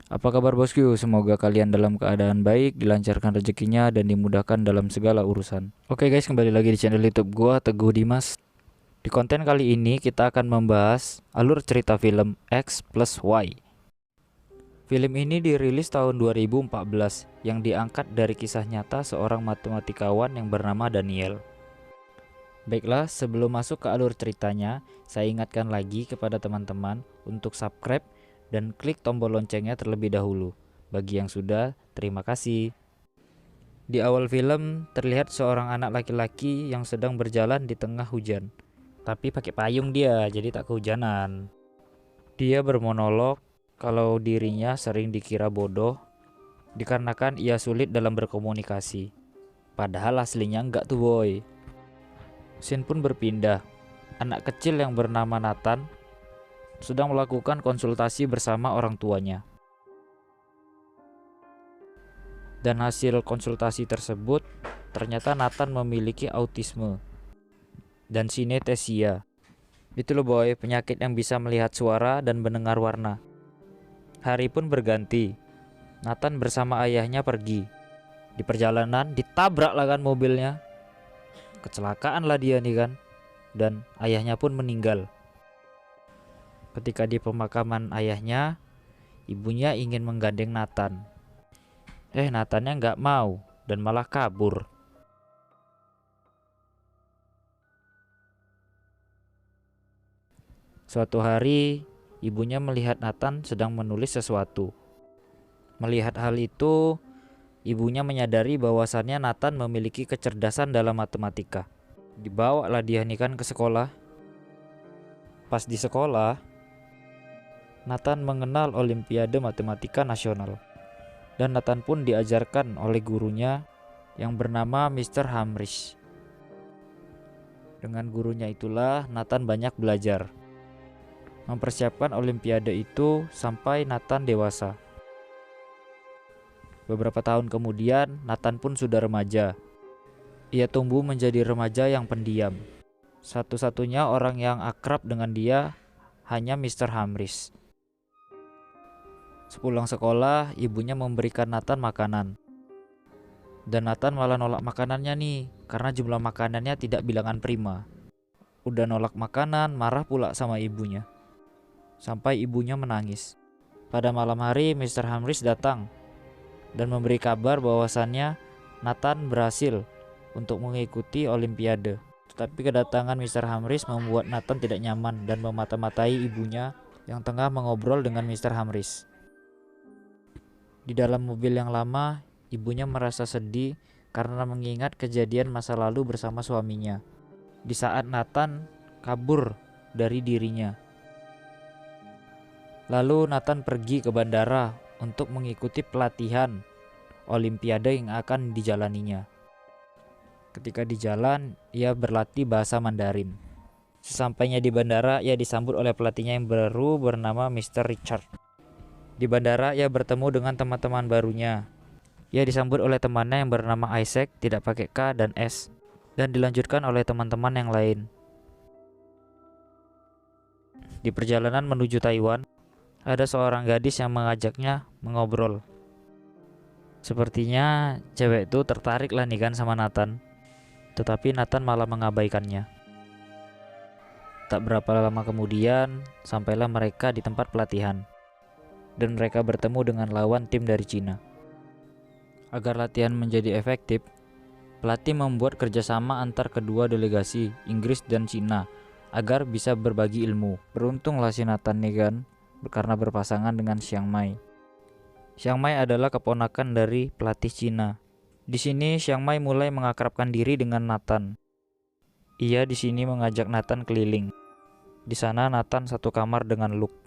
Apa kabar bosku? Semoga kalian dalam keadaan baik, dilancarkan rezekinya, dan dimudahkan dalam segala urusan. Oke guys, kembali lagi di channel YouTube gua, Teguh Dimas. Di konten kali ini kita akan membahas alur cerita film X plus Y. Film ini dirilis tahun 2014 yang diangkat dari kisah nyata seorang matematikawan yang bernama Daniel. Baiklah, sebelum masuk ke alur ceritanya, saya ingatkan lagi kepada teman-teman untuk subscribe dan klik tombol loncengnya terlebih dahulu. Bagi yang sudah, terima kasih. Di awal film, terlihat seorang anak laki-laki yang sedang berjalan di tengah hujan. Tapi pakai payung dia, jadi tak kehujanan. Dia bermonolog kalau dirinya sering dikira bodoh dikarenakan ia sulit dalam berkomunikasi. Padahal aslinya enggak tuh boy. Scene pun berpindah. Anak kecil yang bernama Nathan sedang melakukan konsultasi bersama orang tuanya. Dan hasil konsultasi tersebut, ternyata Nathan memiliki autisme dan sinetesia. Itu loh boy, penyakit yang bisa melihat suara dan mendengar warna. Hari pun berganti. Nathan bersama ayahnya pergi. Di perjalanan ditabrak lah kan mobilnya. Kecelakaan lah dia nih kan. Dan ayahnya pun meninggal. Ketika di pemakaman ayahnya, ibunya ingin menggandeng Nathan. Nathannya nggak mau dan malah kabur. Suatu hari, ibunya melihat Nathan sedang menulis sesuatu. Melihat hal itu, ibunya menyadari bahwasannya Nathan memiliki kecerdasan dalam matematika. Dibawalah dia nih kan ke sekolah. Pas di sekolah, Nathan mengenal Olimpiade Matematika Nasional. Dan Nathan pun diajarkan oleh gurunya yang bernama Mr. Hamrish. Dengan gurunya itulah Nathan banyak belajar. Mempersiapkan Olimpiade itu sampai Nathan dewasa. Beberapa tahun kemudian, Nathan pun sudah remaja. Ia tumbuh menjadi remaja yang pendiam. Satu-satunya orang yang akrab dengan dia hanya Mr. Hamrish. Sepulang sekolah, ibunya memberikan Nathan makanan. Dan Nathan malah nolak makanannya nih, karena jumlah makanannya tidak bilangan prima. Udah nolak makanan, marah pula sama ibunya. Sampai ibunya menangis. Pada malam hari, Mr. Hamrish datang dan memberi kabar bahwasannya Nathan berhasil untuk mengikuti Olimpiade. Tetapi kedatangan Mr. Hamrish membuat Nathan tidak nyaman dan memata-matai ibunya yang tengah mengobrol dengan Mr. Hamrish. Di dalam mobil yang lama, ibunya merasa sedih karena mengingat kejadian masa lalu bersama suaminya. Di saat Nathan kabur dari dirinya. Lalu Nathan pergi ke bandara untuk mengikuti pelatihan Olimpiade yang akan dijalaninya. Ketika di jalan, ia berlatih bahasa Mandarin. Sesampainya di bandara, ia disambut oleh pelatihnya yang baru bernama Mr. Richard. Di bandara, ia bertemu dengan teman-teman barunya. Ia disambut oleh temannya yang bernama Isaac, tidak pakai K dan S, dan dilanjutkan oleh teman-teman yang lain. Di perjalanan menuju Taiwan, ada seorang gadis yang mengajaknya mengobrol. Sepertinya cewek itu tertarik lah nih kan sama Nathan. Tetapi Nathan malah mengabaikannya. Tak berapa lama kemudian, sampailah mereka di tempat pelatihan. Dan mereka bertemu dengan lawan tim dari Cina. Agar latihan menjadi efektif, pelatih membuat kerjasama antar kedua delegasi, Inggris dan Cina, agar bisa berbagi ilmu. Beruntunglah si Nathan nih kan, karena berpasangan dengan Chiang Mai. Chiang Mai adalah keponakan dari pelatih Cina. Di sini Chiang Mai mulai mengakrabkan diri dengan Nathan. Ia di sini mengajak Nathan keliling. Di sana Nathan satu kamar dengan Luke.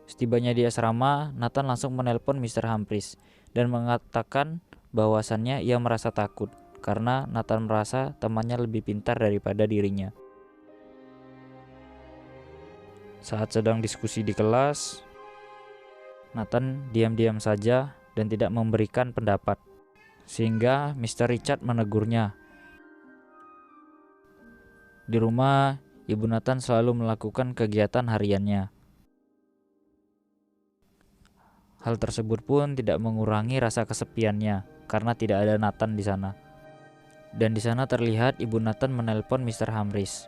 Setibanya di asrama, Nathan langsung menelpon Mr. Humphries dan mengatakan bahwasannya ia merasa takut karena Nathan merasa temannya lebih pintar daripada dirinya. Saat sedang diskusi di kelas, Nathan diam-diam saja dan tidak memberikan pendapat, sehingga Mr. Richard menegurnya. Di rumah, Ibu Nathan selalu melakukan kegiatan hariannya. Hal tersebut pun tidak mengurangi rasa kesepiannya karena tidak ada Nathan di sana. Dan di sana terlihat ibu Nathan menelpon Mr. Hamris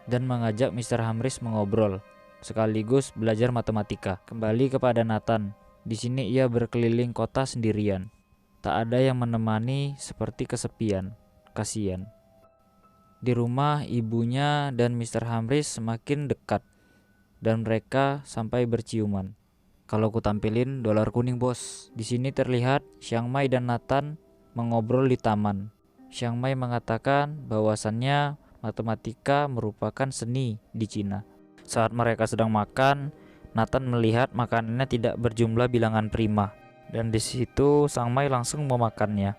dan mengajak Mr. Hamris mengobrol sekaligus belajar matematika. Kembali kepada Nathan. Di sini ia berkeliling kota sendirian. Tak ada yang menemani, seperti kesepian. Kasihan. Di rumah ibunya dan Mr. Hamris semakin dekat dan mereka sampai berciuman. Kalau ku tampilin dolar kuning bos. Di sini terlihat Chiang Mai dan Nathan mengobrol di taman. Chiang Mai mengatakan bahwasannya matematika merupakan seni di Cina. Saat mereka sedang makan, Nathan melihat makanannya tidak berjumlah bilangan prima. Dan di situ Chiang Mai langsung memakannya.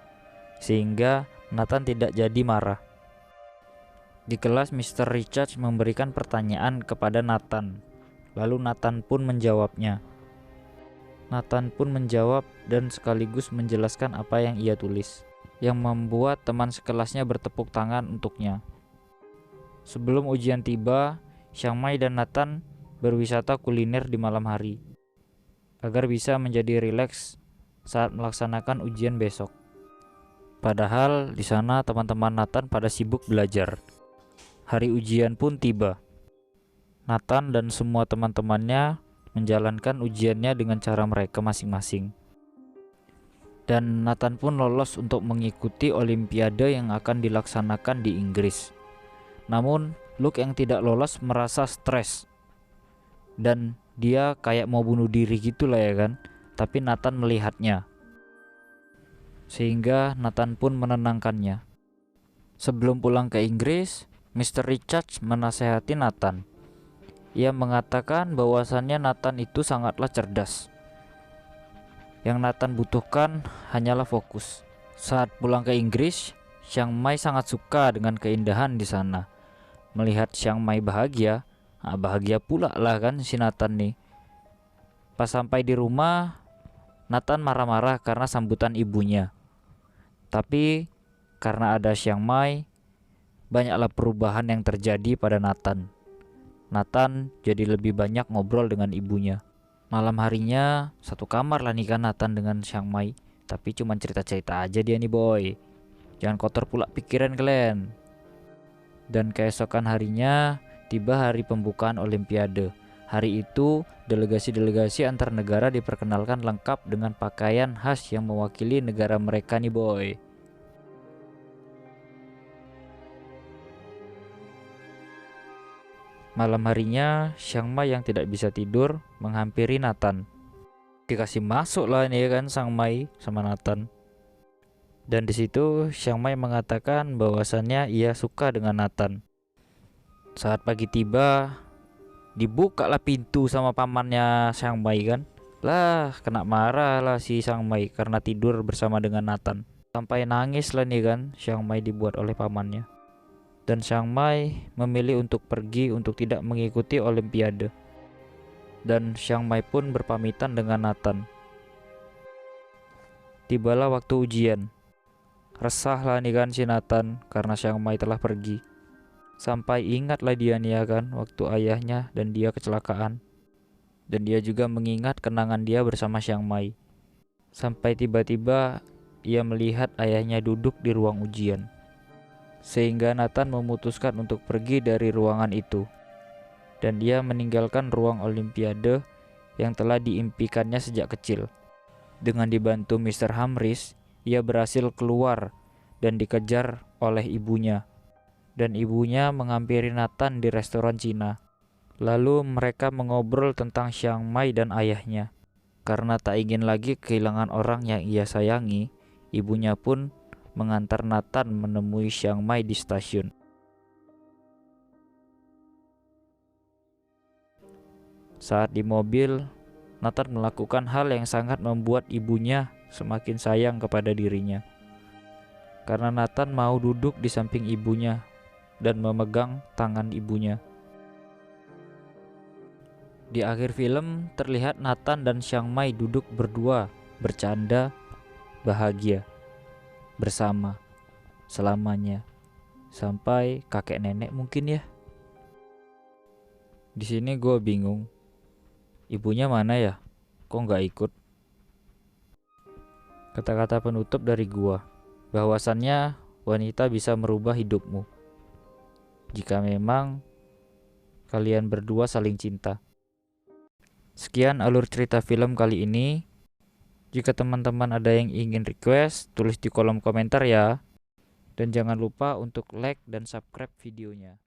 Sehingga Nathan tidak jadi marah. Di kelas Mr. Richards memberikan pertanyaan kepada Nathan. Lalu Nathan pun menjawabnya. Nathan pun menjawab dan sekaligus menjelaskan apa yang ia tulis, yang membuat teman sekelasnya bertepuk tangan untuknya. Sebelum ujian tiba, Chiang Mai dan Nathan berwisata kuliner di malam hari, agar bisa menjadi rileks saat melaksanakan ujian besok. Padahal di sana teman-teman Nathan pada sibuk belajar. Hari ujian pun tiba. Nathan dan semua teman-temannya menjalankan ujiannya dengan cara mereka masing-masing. Dan Nathan pun lolos untuk mengikuti olimpiade yang akan dilaksanakan di Inggris. Namun Luke yang tidak lolos merasa stres. Dan dia kayak mau bunuh diri gitu lah ya kan. Tapi Nathan melihatnya. Sehingga Nathan pun menenangkannya. Sebelum pulang ke Inggris, Mr. Richards menasehati Nathan. Ia mengatakan bahwasannya Nathan itu sangatlah cerdas. Yang Nathan butuhkan hanyalah fokus. Saat pulang ke Inggris, Chiang Mai sangat suka dengan keindahan di sana. Melihat Chiang Mai bahagia, bahagia pula lah kan si Nathan nih. Pas sampai di rumah, Nathan marah-marah karena sambutan ibunya. Tapi karena ada Chiang Mai, banyaklah perubahan yang terjadi pada Nathan. Nathan jadi lebih banyak ngobrol dengan ibunya. Malam harinya satu kamar lah nih kan Nathan dengan Chiang Mai. Tapi cuma cerita-cerita aja dia nih boy. Jangan kotor pula pikiran kalian. Dan keesokan harinya tiba hari pembukaan Olimpiade. Hari itu delegasi-delegasi antar negara diperkenalkan lengkap dengan pakaian khas yang mewakili negara mereka nih boy. Malam harinya, Chiang Mai yang tidak bisa tidur menghampiri Nathan. Dikasih masuk lah ini kan Chiang Mai sama Nathan. Dan di situ Chiang Mai mengatakan bahwasannya ia suka dengan Nathan. Saat pagi tiba, dibukalah pintu sama pamannya Chiang Mai kan. Lah, kena marah lah si Chiang Mai karena tidur bersama dengan Nathan. Sampai nangis lah nih kan Chiang Mai dibuat oleh pamannya. Dan Chiang Mai memilih untuk pergi untuk tidak mengikuti olimpiade. Dan Chiang Mai pun berpamitan dengan Nathan. Tibalah waktu ujian. Resahlah nih kan si Nathan karena Chiang Mai telah pergi. Sampai ingatlah dia nih kan waktu ayahnya dan dia kecelakaan. Dan dia juga mengingat kenangan dia bersama Chiang Mai. Sampai tiba-tiba ia melihat ayahnya duduk di ruang ujian. Sehingga Nathan memutuskan untuk pergi dari ruangan itu. Dan dia meninggalkan ruang olimpiade yang telah diimpikannya sejak kecil. Dengan dibantu Mr. Hamris, ia berhasil keluar dan dikejar oleh ibunya. Dan ibunya menghampiri Nathan di restoran Cina. Lalu mereka mengobrol tentang Chiang Mai dan ayahnya. Karena tak ingin lagi kehilangan orang yang ia sayangi, ibunya pun mengantar Nathan menemui Chiang Mai di stasiun. Saat di mobil, Nathan melakukan hal yang sangat membuat ibunya semakin sayang kepada dirinya. Karena Nathan mau duduk di samping ibunya dan memegang tangan ibunya. Di akhir film terlihat Nathan dan Chiang Mai duduk berdua, bercanda, bahagia bersama selamanya sampai kakek nenek mungkin ya. Di sini gue bingung, ibunya mana ya? Kok nggak ikut? Kata-kata penutup dari gua, bahwasannya wanita bisa merubah hidupmu jika memang kalian berdua saling cinta. Sekian alur cerita film kali ini. Jika teman-teman ada yang ingin request, tulis di kolom komentar ya. Dan jangan lupa untuk like dan subscribe videonya.